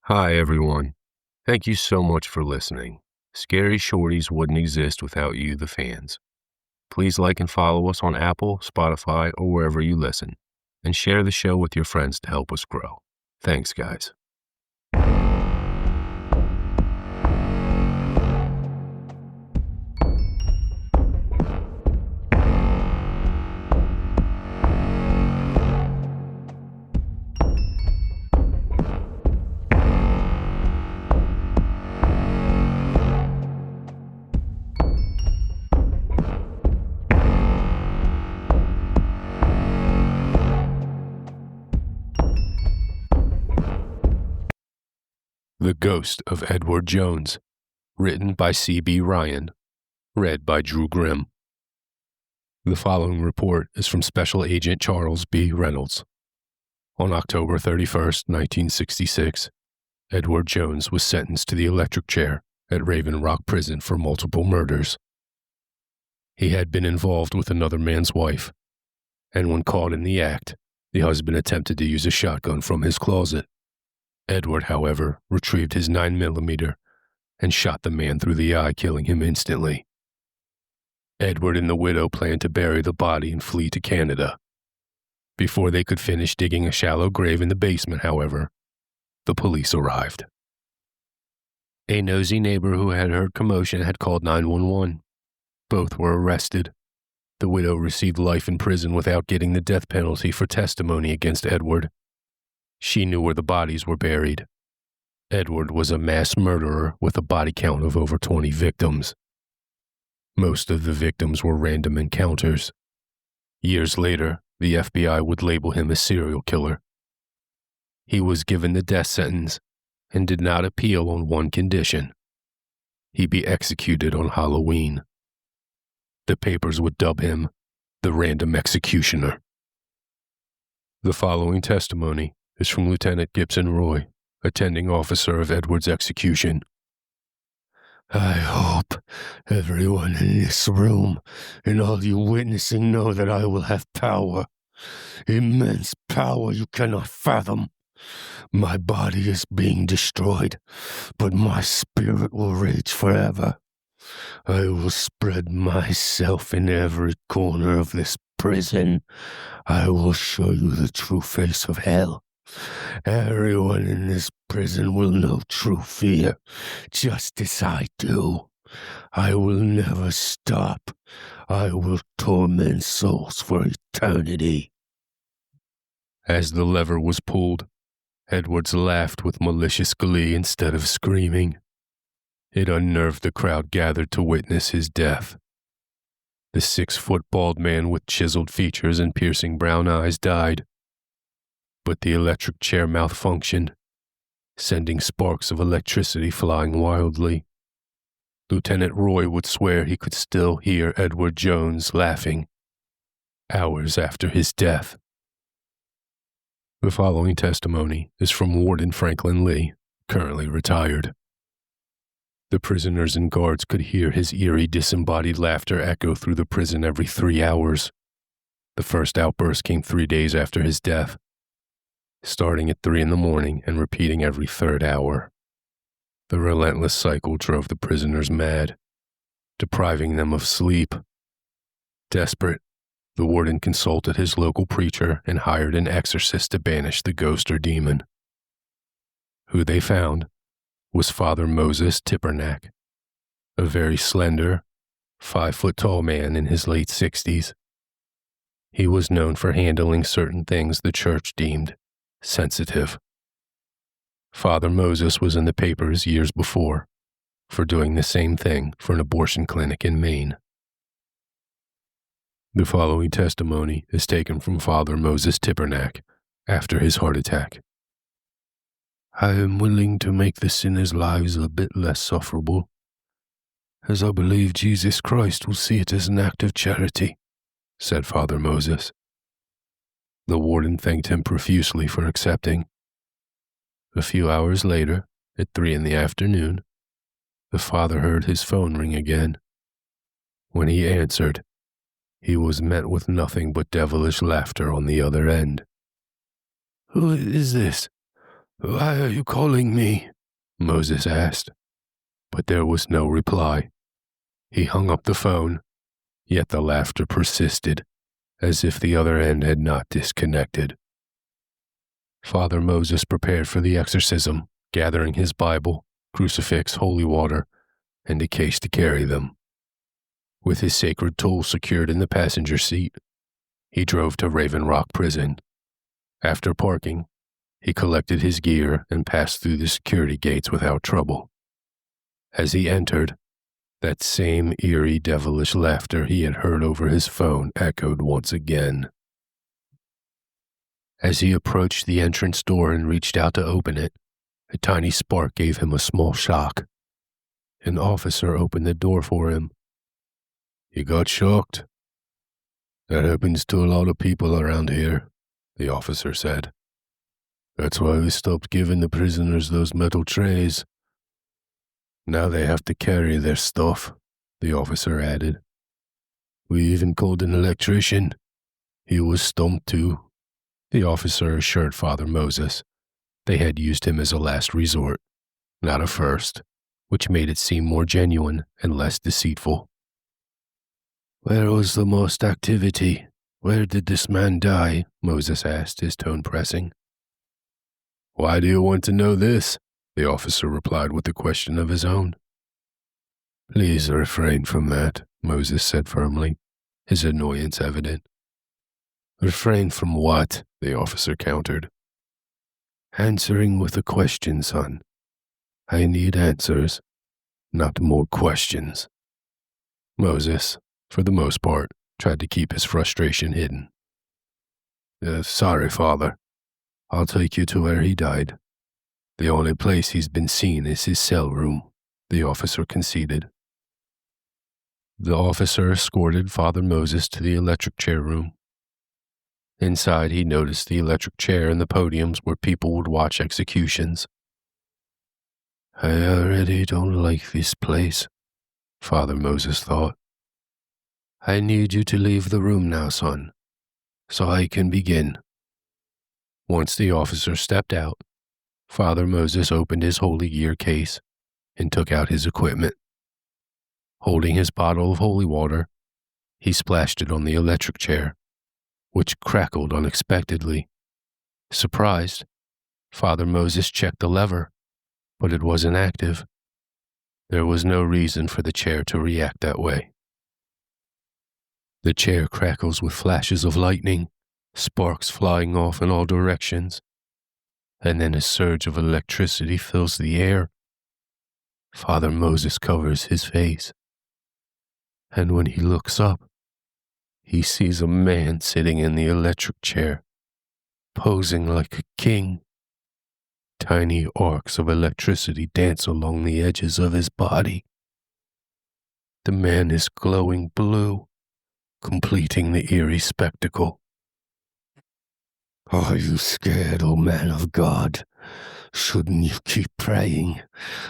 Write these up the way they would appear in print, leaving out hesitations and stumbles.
Hi, everyone. Thank you so much for listening. Scary Shorties wouldn't exist without you, the fans. Please like and follow us on Apple, Spotify, or wherever you listen, and share the show with your friends to help us grow. Thanks, guys. The Ghost of Edward Jones, written by C.B. Ryan, read by Drew Grimm. The following report is from Special Agent Charles B. Reynolds. On October 31st, 1966, Edward Jones was sentenced to the electric chair at Raven Rock Prison for multiple murders. He had been involved with another man's wife, and when caught in the act, the husband attempted to use a shotgun from his closet. Edward, however, retrieved his 9mm and shot the man through the eye, killing him instantly. Edward and the widow planned to bury the body and flee to Canada. Before they could finish digging a shallow grave in the basement, however, the police arrived. A nosy neighbor who had heard commotion had called 911. Both were arrested. The widow received life in prison without getting the death penalty for testimony against Edward. She knew where the bodies were buried. Edward was a mass murderer with a body count of over 20 victims. Most of the victims were random encounters. Years later, the FBI would label him a serial killer. He was given the death sentence and did not appeal on one condition: he be executed on Halloween. The papers would dub him the Random Executioner. The following testimony is from Lieutenant Gibson Roy, attending officer of Edward's execution. I hope everyone in this room and all you witnessing know that I will have power. Immense power you cannot fathom. My body is being destroyed, but my spirit will rage forever. I will spread myself in every corner of this prison. I will show you the true face of hell. Everyone in this prison will know true fear, just as I do. I will never stop. I will torment souls for eternity. As the lever was pulled, Edwards laughed with malicious glee instead of screaming. It unnerved the crowd gathered to witness his death. The 6-foot bald man with chiseled features and piercing brown eyes died. But the electric chair malfunctioned, sending sparks of electricity flying wildly. Lieutenant Roy would swear he could still hear Edward Jones laughing, hours after his death. The following testimony is from Warden Franklin Lee, currently retired. The prisoners and guards could hear his eerie, disembodied laughter echo through the prison every 3 hours. The first outburst came 3 days after his death, starting at 3 a.m. and repeating every 3rd hour. The relentless cycle drove the prisoners mad, depriving them of sleep. Desperate, the warden consulted his local preacher and hired an exorcist to banish the ghost or demon. Who they found was Father Moses Tippernack, a very slender, 5-foot-tall man in his late 60s. He was known for handling certain things the church deemed sensitive. Father Moses was in the papers years before for doing the same thing for an abortion clinic in Maine. The following testimony is taken from Father Moses Tippernack after his heart attack. I am willing to make the sinners' lives a bit less sufferable, as I believe Jesus Christ will see it as an act of charity, said Father Moses. The warden thanked him profusely for accepting. A few hours later, at 3 p.m, the father heard his phone ring again. When he answered, he was met with nothing but devilish laughter on the other end. Who is this? Why are you calling me? Moses asked, but there was no reply. He hung up the phone, yet the laughter persisted, as if the other end had not disconnected. Father Moses prepared for the exorcism, gathering his Bible, crucifix, holy water, and a case to carry them. With his sacred tools secured in the passenger seat, he drove to Raven Rock Prison. After parking, he collected his gear and passed through the security gates without trouble. As he entered, that same eerie, devilish laughter he had heard over his phone echoed once again. As he approached the entrance door and reached out to open it, a tiny spark gave him a small shock. An officer opened the door for him. "You got shocked?" "That happens to a lot of people around here," the officer said. "That's why we stopped giving the prisoners those metal trays. Now they have to carry their stuff," the officer added. "We even called an electrician. He was stumped too." The officer assured Father Moses they had used him as a last resort, not a first, which made it seem more genuine and less deceitful. "Where was the most activity? Where did this man die?" Moses asked, his tone pressing. "Why do you want to know this?" the officer replied with a question of his own. "Please refrain from that," Moses said firmly, his annoyance evident. "Refrain from what?" the officer countered. "Answering with a question, son. I need answers, not more questions." Moses, for the most part, tried to keep his frustration hidden. Sorry, Father. I'll take you to where he died. The only place he's been seen is his cell room," the officer conceded. The officer escorted Father Moses to the electric chair room. Inside, he noticed the electric chair and the podiums where people would watch executions. "I already don't like this place," Father Moses thought. "I need you to leave the room now, son, so I can begin." Once the officer stepped out, Father Moses opened his holy gear case and took out his equipment. Holding his bottle of holy water, he splashed it on the electric chair, which crackled unexpectedly. Surprised, Father Moses checked the lever, but it wasn't active. There was no reason for the chair to react that way. The chair crackles with flashes of lightning, sparks flying off in all directions, and then a surge of electricity fills the air. Father Moses covers his face, and when he looks up, he sees a man sitting in the electric chair, posing like a king. Tiny arcs of electricity dance along the edges of his body. The man is glowing blue, completing the eerie spectacle. "Are you scared, O man of God? Shouldn't you keep praying?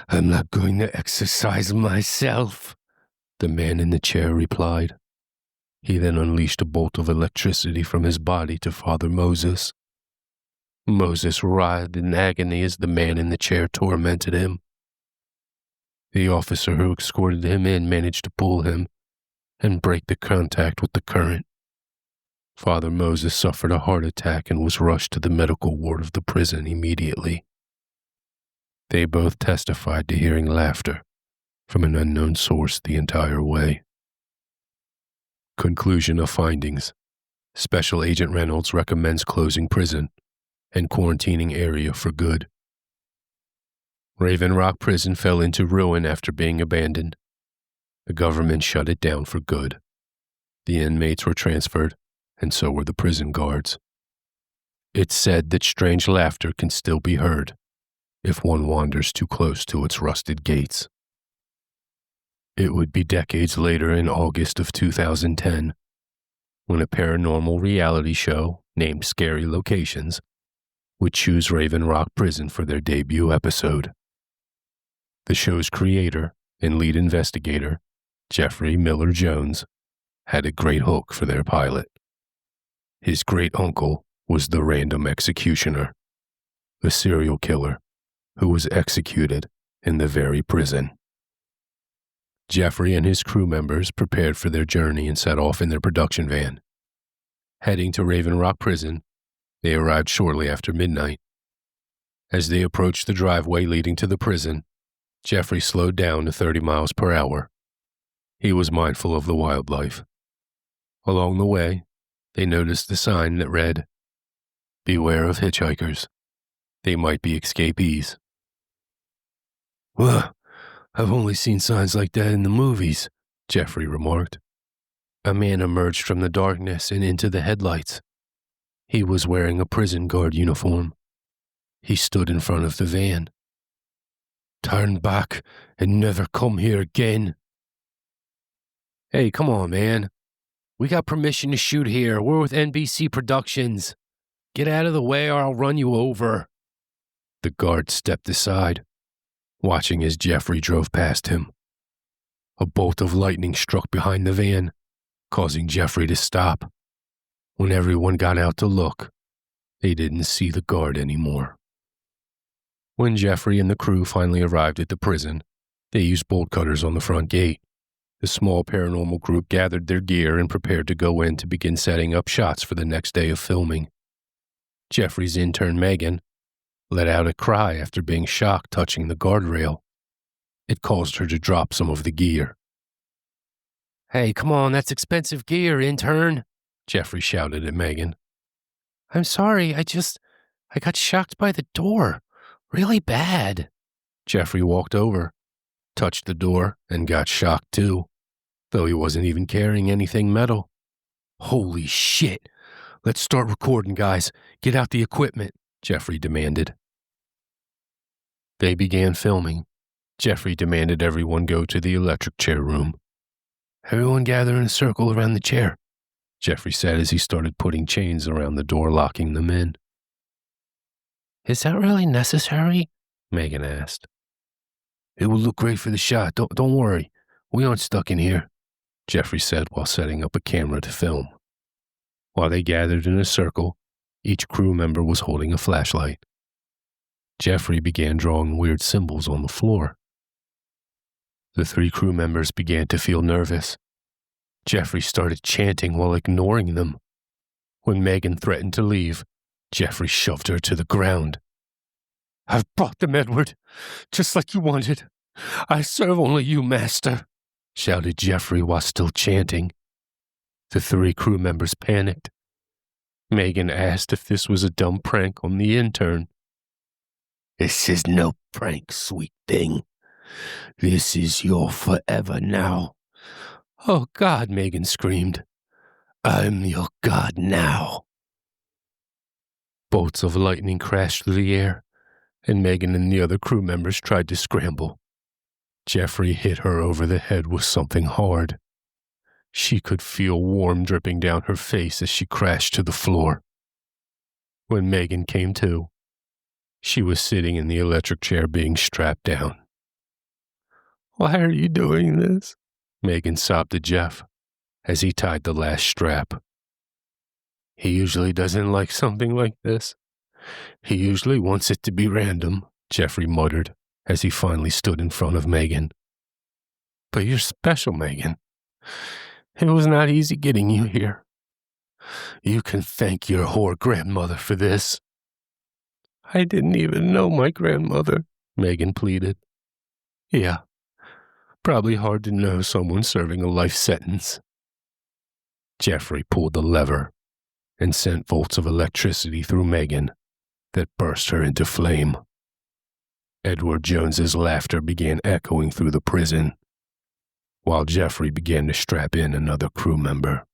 I'm not going to exercise myself," the man in the chair replied. He then unleashed a bolt of electricity from his body to Father Moses. Moses writhed in agony as the man in the chair tormented him. The officer who escorted him in managed to pull him and break the contact with the current. Father Moses suffered a heart attack and was rushed to the medical ward of the prison immediately. They both testified to hearing laughter from an unknown source the entire way. Conclusion of findings. Special Agent Reynolds recommends closing prison and quarantining area for good. Raven Rock Prison fell into ruin after being abandoned. The government shut it down for good. The inmates were transferred, and so were the prison guards. It's said that strange laughter can still be heard if one wanders too close to its rusted gates. It would be decades later in August of 2010 when a paranormal reality show named Scary Locations would choose Raven Rock Prison for their debut episode. The show's creator and lead investigator, Jeffrey Miller Jones, had a great hook for their pilot. His great-uncle was the random executioner, a serial killer who was executed in the very prison. Jeffrey and his crew members prepared for their journey and set off in their production van. Heading to Raven Rock Prison, they arrived shortly after midnight. As they approached the driveway leading to the prison, Jeffrey slowed down to 30 miles per hour. He was mindful of the wildlife. Along the way, they noticed the sign that read, "Beware of hitchhikers. They might be escapees." "Well, I've only seen signs like that in the movies," Jeffrey remarked. A man emerged from the darkness and into the headlights. He was wearing a prison guard uniform. He stood in front of the van. "Turn back and never come here again." "Hey, come on, man. We got permission to shoot here. We're with NBC Productions. Get out of the way or I'll run you over." The guard stepped aside, watching as Jeffrey drove past him. A bolt of lightning struck behind the van, causing Jeffrey to stop. When everyone got out to look, they didn't see the guard anymore. When Jeffrey and the crew finally arrived at the prison, they used bolt cutters on the front gate. The small paranormal group gathered their gear and prepared to go in to begin setting up shots for the next day of filming. Jeffrey's intern, Megan, let out a cry after being shocked touching the guardrail. It caused her to drop some of the gear. "Hey, come on, that's expensive gear, intern," Jeffrey shouted at Megan. "I'm sorry, I got shocked by the door. Really bad." Jeffrey walked over, touched the door, and got shocked too, though he wasn't even carrying anything metal. "Holy shit! Let's start recording, guys. Get out the equipment," Jeffrey demanded. They began filming. Jeffrey demanded everyone go to the electric chair room. "Everyone gather in a circle around the chair," Jeffrey said as he started putting chains around the door, locking them in. "Is that really necessary?" Megan asked. "It will look great for the shot. Don't worry. We aren't stuck in here," Jeffrey said while setting up a camera to film. While they gathered in a circle, each crew member was holding a flashlight. Jeffrey began drawing weird symbols on the floor. The 3 crew members began to feel nervous. Jeffrey started chanting while ignoring them. When Megan threatened to leave, Jeffrey shoved her to the ground. "I've brought them, Edward, just like you wanted. I serve only you, master," shouted Jeffrey while still chanting. The 3 crew members panicked. Megan asked if this was a dumb prank on the intern. "This is no prank, sweet thing. This is your forever now." "Oh, God," Megan screamed. "I'm your God now." Bolts of lightning crashed through the air, and Megan and the other crew members tried to scramble. Jeffrey hit her over the head with something hard. She could feel warm dripping down her face as she crashed to the floor. When Megan came to, she was sitting in the electric chair being strapped down. "Why are you doing this?" Megan sobbed to Jeff as he tied the last strap. "He usually doesn't like something like this. He usually wants it to be random," Jeffrey muttered as he finally stood in front of Megan. "But you're special, Megan. It was not easy getting you here. You can thank your whore grandmother for this." "I didn't even know my grandmother," Megan pleaded. "Yeah, probably hard to know someone serving a life sentence." Jeffrey pulled the lever and sent volts of electricity through Megan that burst her into flame. Edward Jones's laughter began echoing through the prison, while Jeffrey began to strap in another crew member.